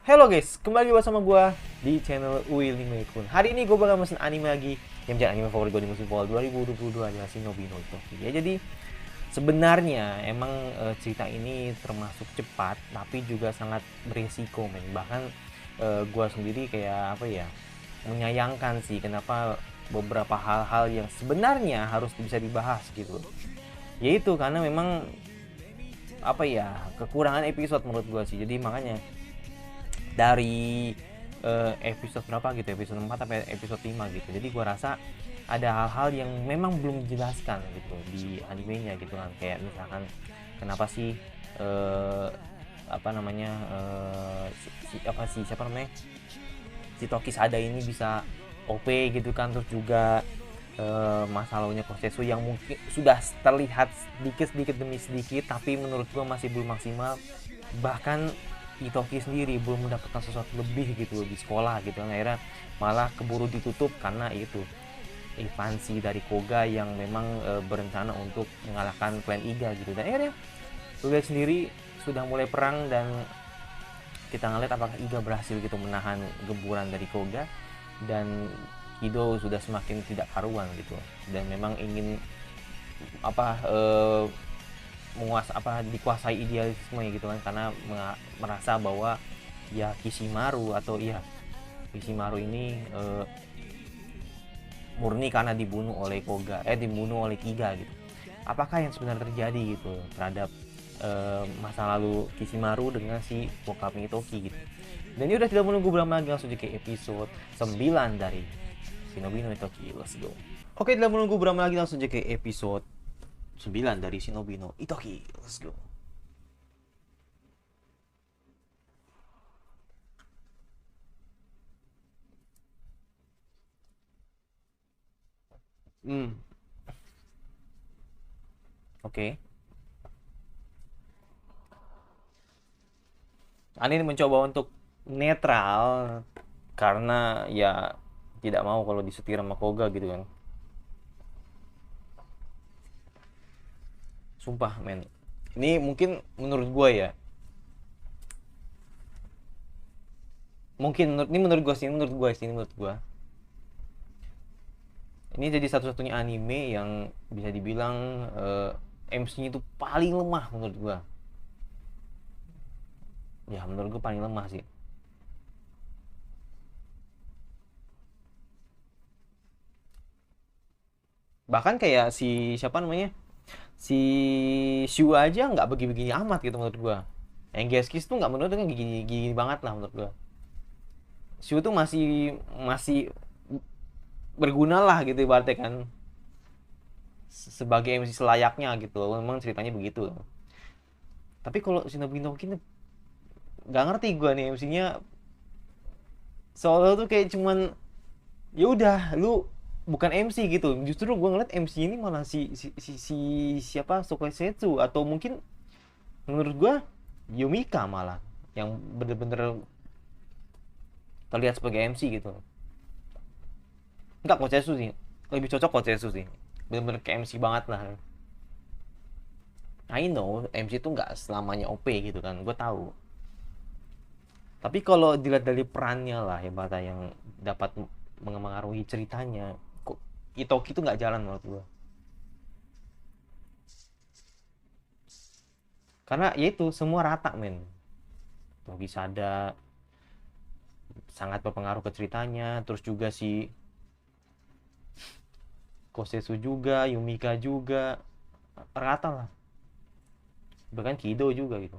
Halo guys, kembali bersama gue di channel Willy Mekun. Hari ini gue bakal mesin anime lagi yang menjadi anime favorit gue di musim fall 2022 adalah Shinobi no Itoki. Ya jadi sebenarnya emang cerita ini termasuk cepat tapi juga sangat beresiko men. Bahkan gue sendiri kayak apa ya, menyayangkan sih kenapa beberapa hal-hal yang sebenarnya harus bisa dibahas gitu. Yaitu karena memang apa ya, kekurangan episode menurut gue sih. Jadi makanya dari episode berapa gitu, episode 4 sampai episode 5 gitu. Jadi gua rasa ada hal-hal yang memang belum dijelaskan gitu di animenya gitu kan. Kayak misalkan kenapa sih apa namanya siapa namanya si Toki Sada ini bisa OP gitu kan. Terus juga masalahnya Kosesu yang mungkin sudah terlihat sedikit demi sedikit tapi menurut gua masih belum maksimal. Bahkan Itoki sendiri belum mendapatkan sesuatu lebih gitu di sekolah gitu, akhirnya malah keburu ditutup karena itu ekspansi dari Koga yang memang berencana untuk mengalahkan klan Iga gitu. Dan akhirnya lu lihat sendiri sudah mulai perang dan kita ngeliat apakah Iga berhasil gitu menahan gemburan dari Koga, dan Kido sudah semakin tidak karuan gitu dan memang ingin apa dikuasai idealisme gitu kan, karena merasa bahwa ya Kishimaru ini murni karena dibunuh oleh dibunuh oleh Kiga gitu. Apakah yang sebenarnya terjadi gitu terhadap masa lalu Kishimaru dengan si bokapnya Itoki gitu. Dan ini udah tidak menunggu berlama lagi, langsung ke episode 9 dari Shinobi no Itoki. Let's go. Oke, tidak menunggu berlama lagi, langsung ke episode 9 dari Shinobi no Itoki. Let's go. Oke. Ani mencoba untuk netral karena ya tidak mau kalau disetir sama Koga gitu kan. Sumpah men, ini mungkin menurut gue ya, menurut gue sih, ini jadi satu-satunya anime yang bisa dibilang MC-nya itu paling lemah menurut gue. Ya menurut gue paling lemah sih. Bahkan kayak si siapa namanya, si Shu aja nggak begini-begini amat gitu menurut gue. Yang Geskis tuh nggak, menurut gue gini-gini banget lah menurut gue. Shu tuh masih masih berguna lah gitu ibaratnya kan, sebagai MC selayaknya gitu. Memang ceritanya begitu. Tapi kalau Shinobi no Kin nggak ngerti gue nih MC-nya, soalnya tuh kayak cuman ya udah lu bukan MC gitu. Justru gue ngeliat MC ini malah si siapa, Sokosetsu, atau mungkin menurut gue Yumika malah yang bener-bener terlihat sebagai MC gitu. Enggak, Kosetsu sih lebih cocok, Kosetsu sih bener-bener ke MC banget lah. I know MC tuh nggak selamanya OP gitu kan, gue tahu. Tapi kalau dilihat dari perannya lah hebatnya yang dapat mengaruhi ceritanya, kok Itoki tuh nggak jalan menurut gue. Karena ya itu semua rata men. Togi Sada sangat berpengaruh ke ceritanya, terus juga si Kosetsu juga, Yumika juga, rata lah. Bahkan Kido juga gitu.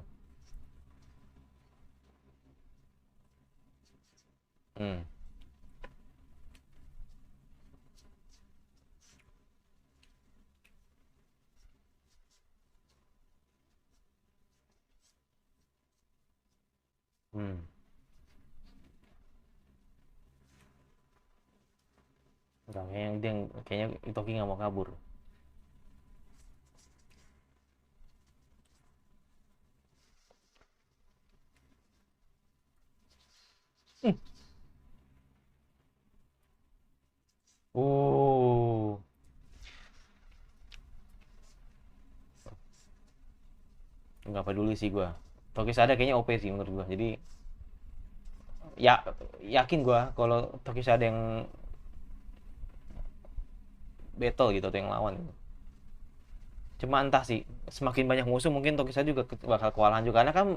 Hmm. Hmm. Enggak, kayaknya Itoki nggak mau kabur. Hmm. Oh, nggak peduli sih gue. Toki Sada kayaknya OP sih menurut gue. Jadi Ya, yakin gua kalau Tokyo ada yang battle gitu atau yang lawan gitu. Cuma entah sih, semakin banyak musuh mungkin Tokyo juga bakal kewalahan juga karena kan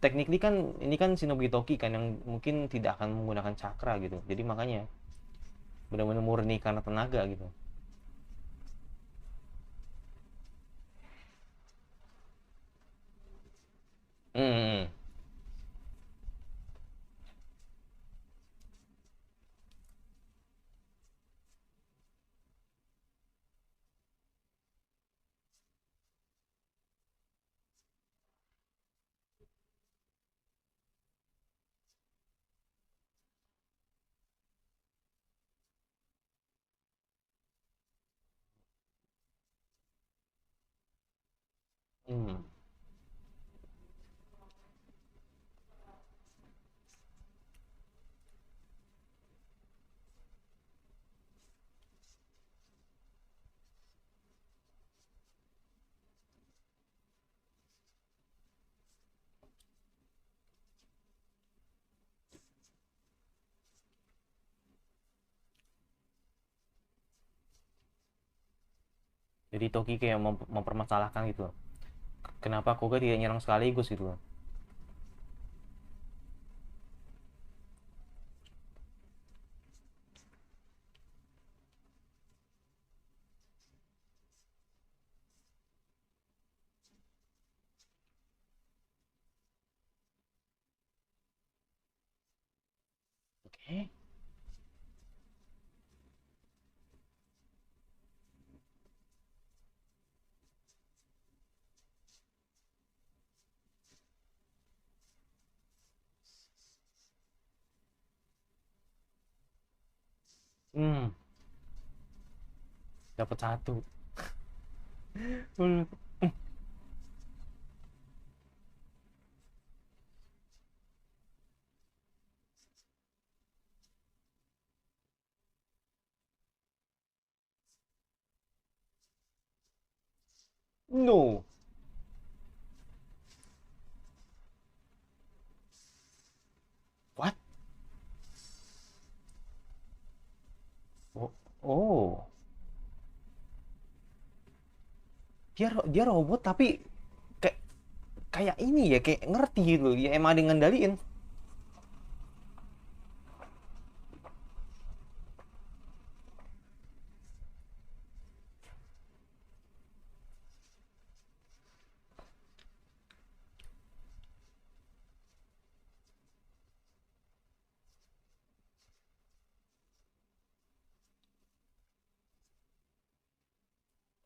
technically kan ini kan Shinobi Toki kan yang mungkin tidak akan menggunakan cakra gitu. Jadi makanya benar-benar murni karena tenaga gitu. Hmm. Hmm. Jadi Toki kayak mempermasalahkan gitu. Kenapa Koga tidak nyerang sekaligus gitu. Oke. Hmm, dapat satu. Hmm. No. What? Oh, oh. Dia robot tapi kayak kayak ini ya, kayak ngerti gitu. Ya emang ada yang ngendaliin.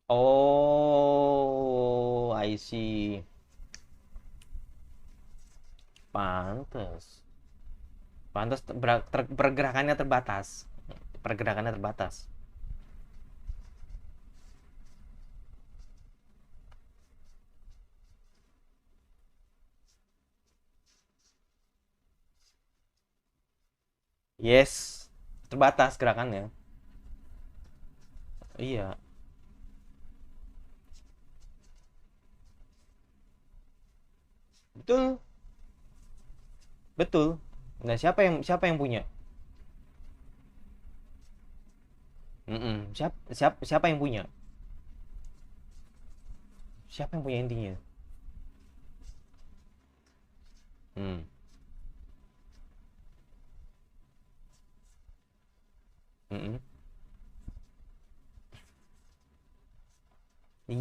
Oh, I see. Pantes. Pantes pergerakannya terbatas. Pergerakannya terbatas. Yes. Terbatas gerakannya. Iya, betul. Betul. Nah, siapa yang punya? Mm-mm. Siapa yang punya? Siapa yang punya intinya? Hmm. Mm-mm.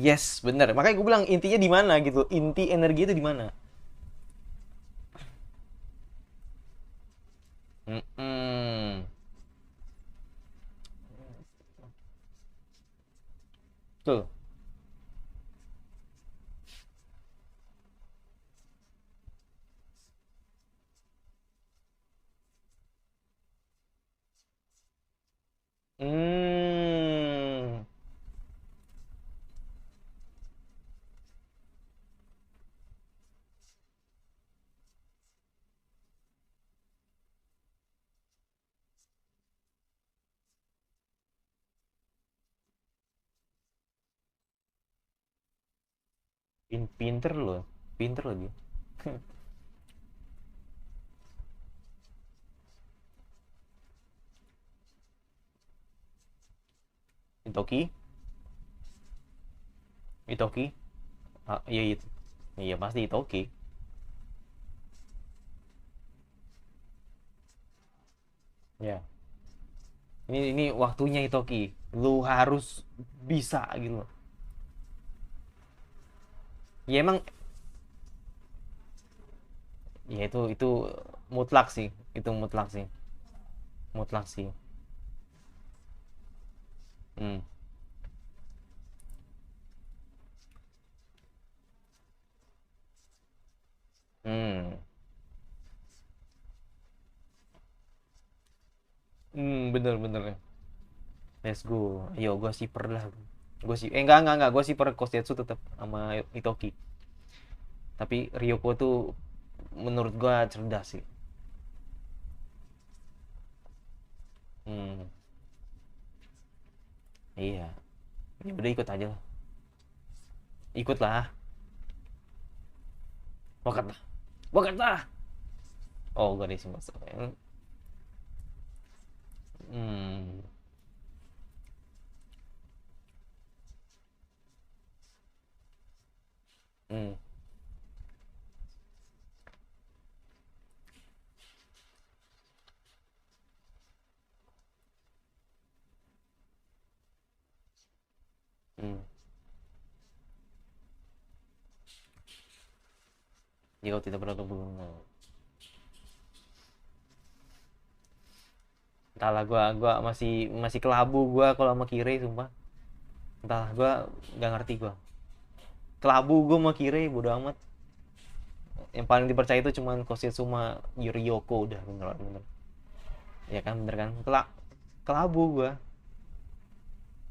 Yes, bener. Makanya gue bilang intinya di mana gitu. Inti energi itu di mana? Mm-mm. Tuh. Hmm. Pinter loh. Pinter loh dia. Itoki, Itoki, ah, iya itu, iya pasti Itoki. Ya, ini waktunya Itoki. Lu harus bisa gitu loh. Ya emang, ya itu mutlak sih, itu mutlak sih, mutlak sih. Hmm. Hmm. Bener bener. Let's go. Yo, gue siper lah. Gue sih, enggak, gue siper Kosetsu tetap sama Itoki. Tapi Ryoko tuh menurut gue cerdas sih. Hmm, iya. Ya udah ikut aja lah. Ikutlah. Wakata. Wakata. Oh, gak ada isi masuk. Hmm. Hmm. Hmm. Jika tidak pernah berguna. Entahlah, gua masih masih kelabu gua kalau sama Kire sumpah. Entahlah, gua nggak ngerti gua. Kelabu gua sama Kire bodo amat. Yang paling dipercaya itu cuman Koshitsuma Yuriyoko udah bener bener. Ya kan bener kan? Kelabu gua,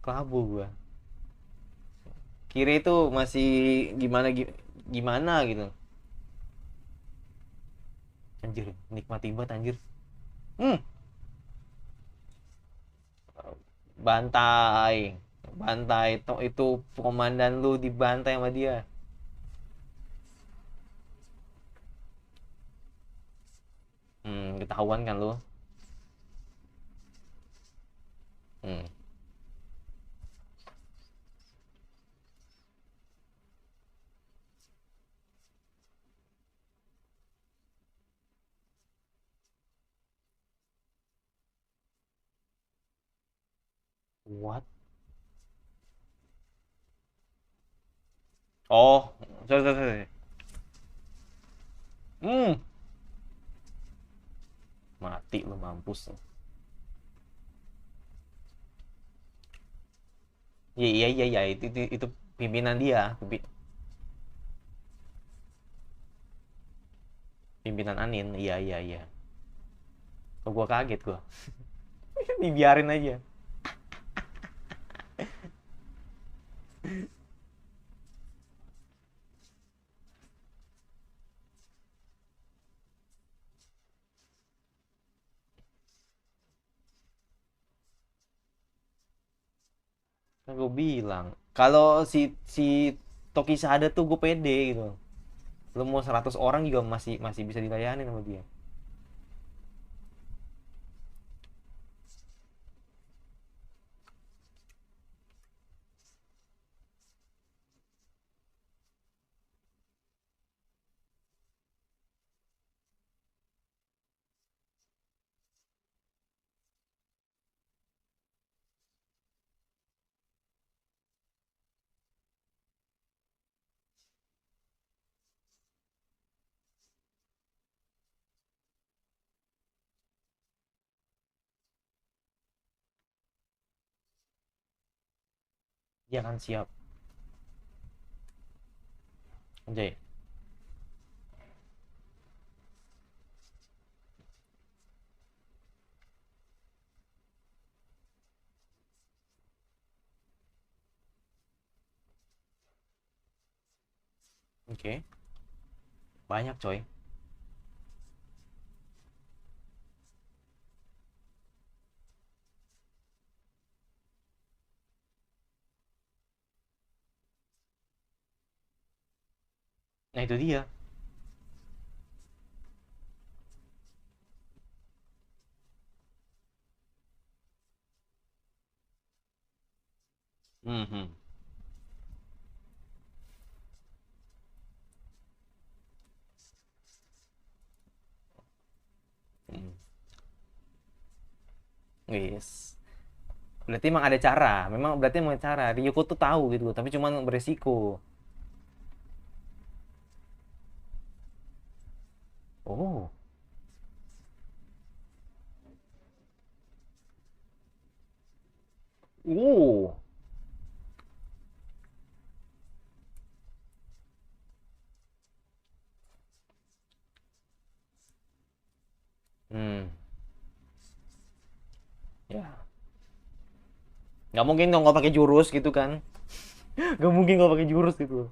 kelabu gua. Kire itu masih gimana gimana gitu. Anjir, nikmati banget anjir. Hmm, bantai. Bantai itu komandan lu dibantai sama dia. Ketahuan kan lu. Hmm. What? Oh, sorry, sorry, sorry. Hmm, mati lu mampus lu. Iya, iya, iya, iya, itu pimpinan dia, pimpinan Anin. Iya, iya, iya. Kok gua kaget gua. Dibiarin aja. Kan gue bilang, kalau si Toki Sada tuh gue pede gitu. Lu mau 100 orang juga masih masih bisa dilayani sama dia. Dia kan siap. Anjay. Oke. Banyak coy. Nah itu dia. Mhm. Mhm. Yes. Berarti emang ada cara. Memang berarti emang cara. Ryuko tuh tahu gitu, tapi cuman beresiko. Oh. Oh. Hmm. Ya. Nggak mungkin dong kalau pakai jurus gitu kan. Nggak mungkin kalau pakai jurus gitu.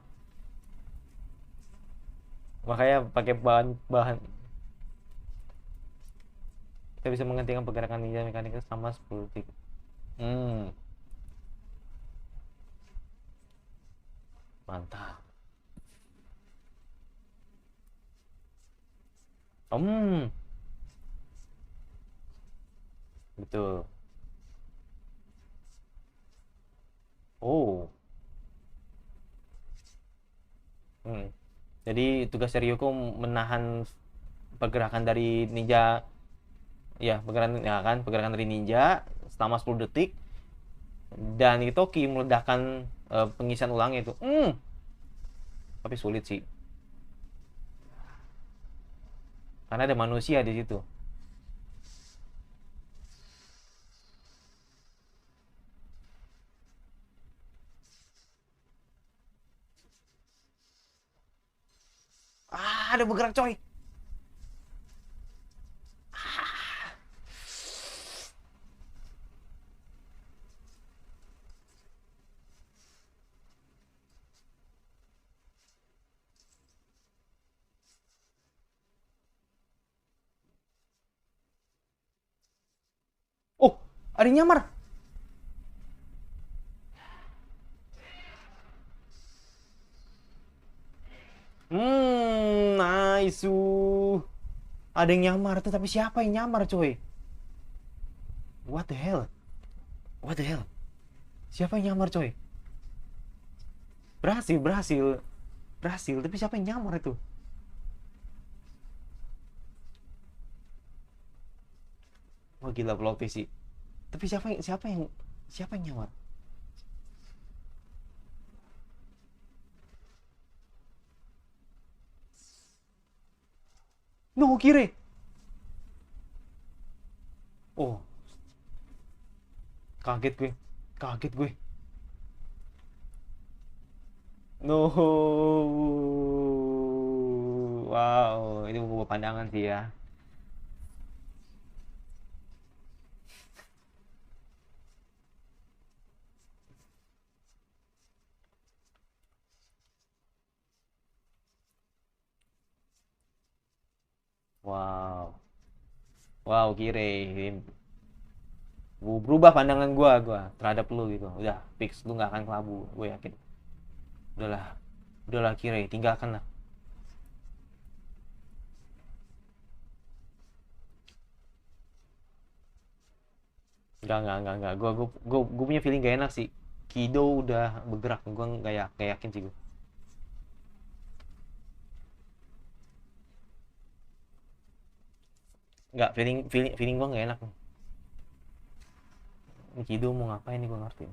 Makanya pakai bahan bahan kita bisa menghentikan pergerakan ninja mekaniknya selama 10 detik. Hmm, mantap. Hmm, betul. Oh. Hmm. Jadi tugas Ryuko menahan pergerakan dari ninja, ya pergerakan ya kan, pergerakan dari ninja selama 10 detik dan Itoki meledakkan pengisian ulangnya itu. Tapi sulit sih karena ada manusia di situ. Ah, ada bergerak coy. Oh, ada yang nyamar. Nice. Ada yang nyamar tuh, tapi siapa yang nyamar coy? What the hell? What the hell? Siapa yang nyamar coy? Berhasil, berhasil. Berhasil, tapi siapa yang nyamar itu? Wah gila plot twist sih. Tapi siapa yang nyamar? No, Kire. Oh, kaget gue. Kaget gue. No. Wow, itu buku pandangan sih ya. Wow. Wow, Kire. Berubah pandangan gua terhadap lu gitu. Udah fix lu nggak akan kelabu, gue yakin. Udahlah, udahlah Kire, tinggalkan lah. Enggak. Gue punya feeling gak enak sih. Kido udah bergerak, gue nggak yakin sih gue. Nggak, feeling feeling feeling gue nggak enak. Ini Kido mau ngapain nih gue ngerti.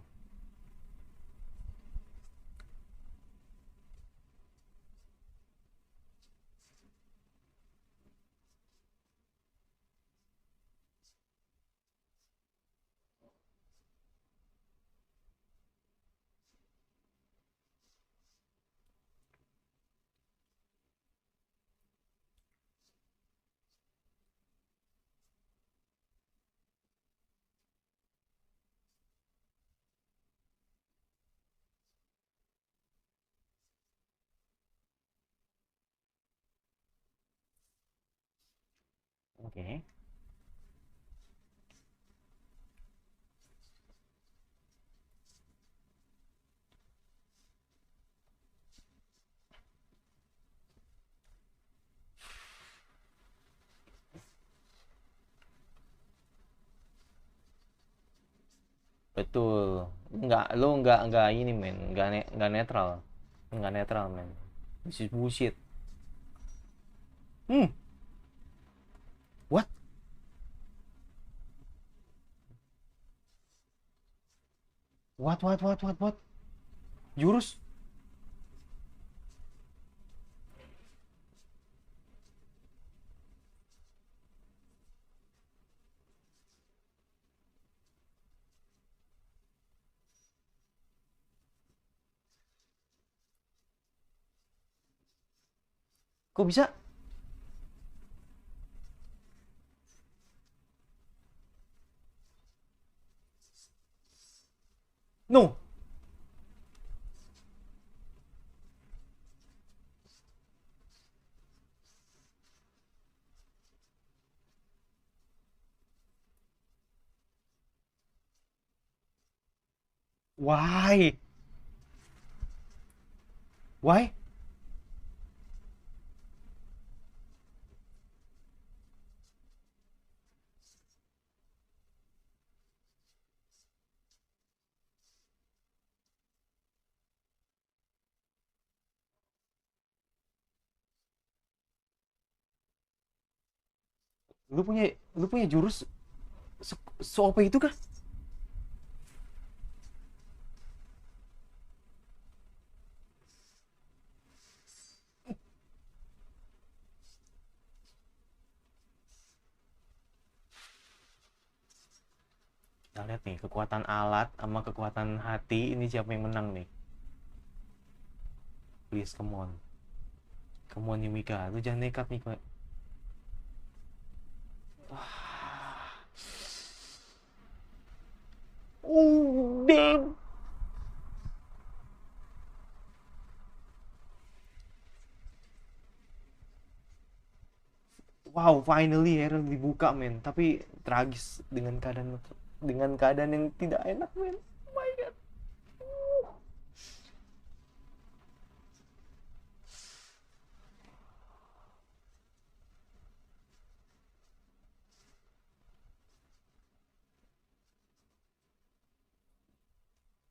Oke. Okay. Betul. Nggak ini men, nggak netral. Nggak netral men. This is bullshit. Hmm, what? What? Jurus? Kok bisa? No. Why? Why? Lu punya lu punya jurus se-OP itu kah? Kita lihat nih, kekuatan alat sama kekuatan hati ini siapa yang menang nih? Please, come on. Come on Yumika, lu jangan nekat nih. Oh, damn. Wow, finally Herald dibuka men. Tapi tragis dengan keadaan yang tidak enak men. Oh my god.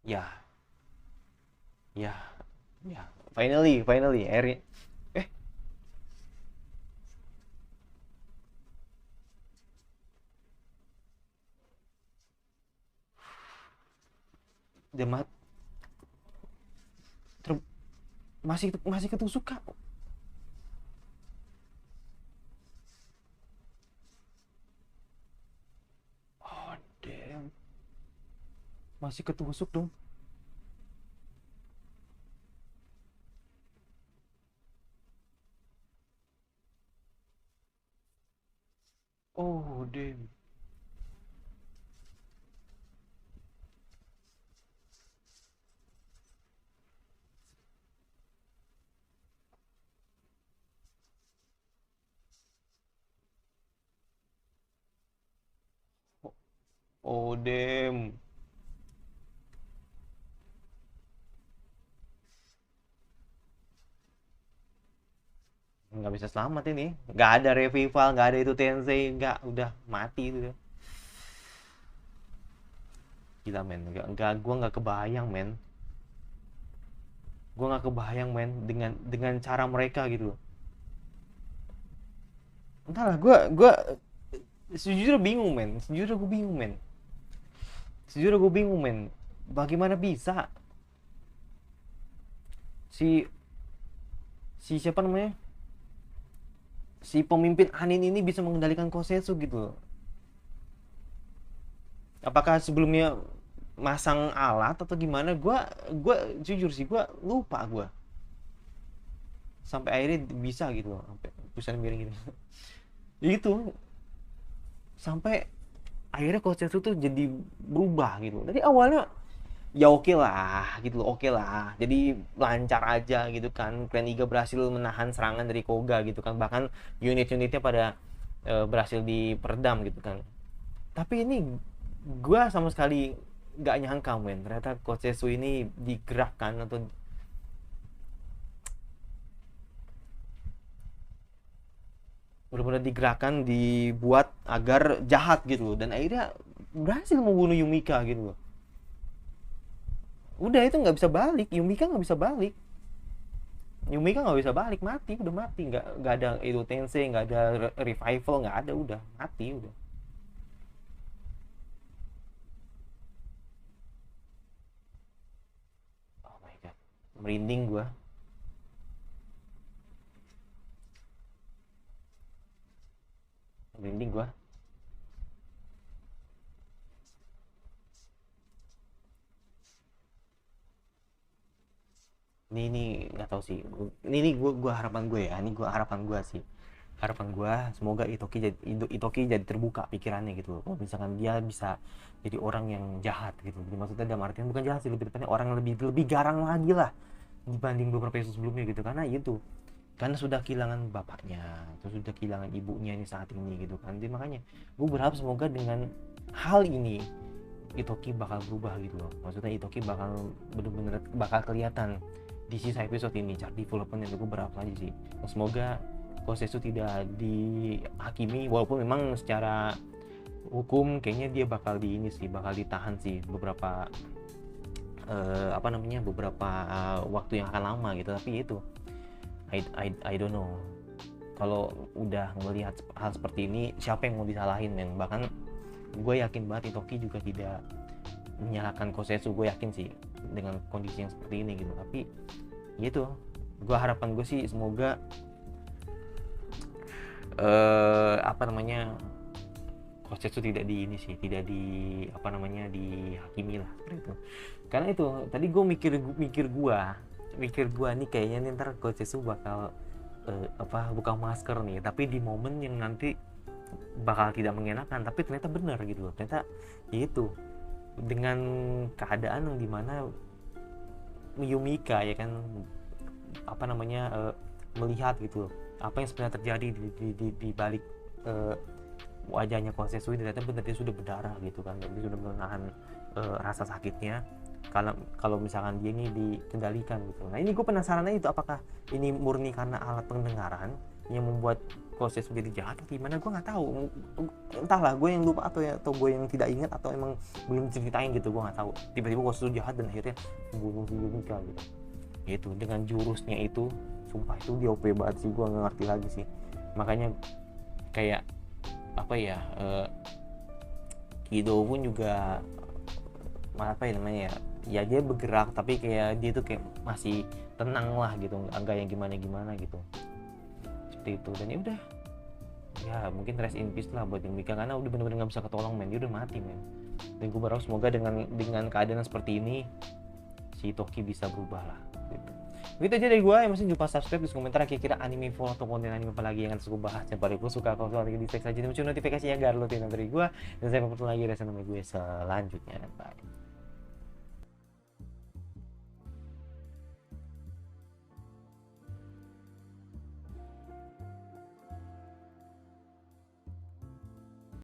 Ya, ya, ya. Finally, Eri. Eh, dia ter- masih masih ketusuk kak. Oh damn, masih ketusuk dong. Oh damn. Oh damn. Nggak bisa selamat ini. Nggak ada revival, nggak ada itu Tensei, nggak, udah mati itu ya. Gila men, gua nggak kebayang men. Gua nggak kebayang men dengan cara mereka gitu. Entahlah, gua sejujurnya bingung men. Sejujurnya gue bingung men. Bagaimana bisa si si siapa namanya? Si pemimpin Anin ini bisa mengendalikan Kosetsu gitu. Apakah sebelumnya masang alat atau gimana? Gua jujur sih gua lupa gua. Sampai akhirnya bisa gitu loh, sampai pusat miring gitu. Itu sampai akhirnya Kosetsu tuh jadi berubah gitu. Dari awalnya ya oke lah gitu loh, oke lah, jadi lancar aja gitu kan, Clan Iga berhasil menahan serangan dari Koga gitu kan, bahkan unit-unitnya pada berhasil diperedam gitu kan. Tapi ini gue sama sekali nggak nyangka men, ternyata Kosetsu ini digerakkan atau benar-benar digerakkan, dibuat agar jahat gitu loh, dan akhirnya berhasil membunuh Yumika gitu loh. Udah itu nggak bisa balik, Yumika nggak bisa balik. Yumika nggak bisa balik, mati, udah mati, nggak ada itu Tensei, nggak ada revival, nggak ada, udah mati udah. Oh my god, merinding gua. Merinding gua. Ini nggak tahu sih. Ini gua harapan gue ya. Ini gua harapan gua sih. Harapan gua semoga Itoki jadi terbuka pikirannya gitu. Oh, misalkan dia bisa jadi orang yang jahat gitu. Jadi maksudnya dalam artian bukan jahat sih, lebih tepatnya orang yang lebih garang lagi lah dibanding beberapa episode sebelumnya gitu. Karena itu karena sudah kehilangan bapaknya, terus sudah kehilangan ibunya ini saat ini gitu kan. Jadi makanya gue berharap semoga dengan hal ini Itoki bakal berubah gitu loh. Maksudnya Itoki bakal bener-bener bakal kelihatan di sisa episode ini cara development yang gue berharap aja sih. Semoga Kosetsu tidak dihakimi, walaupun memang secara hukum kayaknya dia bakal di ini sih, bakal ditahan sih beberapa beberapa waktu yang akan lama gitu. Tapi itu I don't know, kalau udah melihat hal seperti ini siapa yang mau disalahin, men. Bahkan gue yakin banget Itoki juga tidak menyalahkan Kosetsu, gue yakin sih dengan kondisi yang seperti ini gitu. Tapi gitu, gue harapan gue sih semoga Kosetsu tidak dihakimi lah seperti itu. Karena itu tadi gue mikir gue nih kayaknya nih ntar Kosetsu bakal buka masker nih, tapi di momen yang nanti bakal tidak mengenakan, tapi ternyata benar gitu loh. Ternyata itu dengan keadaan yang dimana Yumika ya kan melihat gitu loh, apa yang sebenarnya terjadi di balik wajahnya Kosetsu, ternyata benar dia sudah berdarah gitu kan, dia sudah menahan rasa sakitnya kalau misalkan dia ini dikendalikan gitu. Nah ini gue penasarannya itu, apakah ini murni karena alat pendengaran yang membuat Kosetsu jadi jahat atau gimana, gue nggak tahu. Entahlah, gue yang lupa atau gue yang tidak ingat atau emang belum ceritain gitu, gue nggak tahu. Tiba-tiba Kosetsu jahat dan akhirnya membunuh Yumika gitu dengan jurusnya itu. Sumpah itu dia OP banget sih, gue nggak ngerti lagi sih. Makanya kayak Kido pun juga ya dia bergerak tapi kayak dia tuh kayak masih tenang lah gitu, enggak yang gimana gitu, seperti itu. Dan ya udah ya mungkin rest in peace lah buat Yumika, karena udah bener-bener nggak bisa ketolong, men. Dia udah mati, men. Dan gue berharap semoga dengan keadaan seperti ini si Toki bisa berubah lah gitu. Begitu aja dari gue. Yang masih lupa subscribe, di komentar kira-kira anime full atau konten anime apa lagi yang akan gue bahas. Yang paling gue suka kalau lagi di tag aja muncul notifikasinya agar lo tidak dari gue. Dan saya bertemu lagi di channel gue selanjutnya. Bye.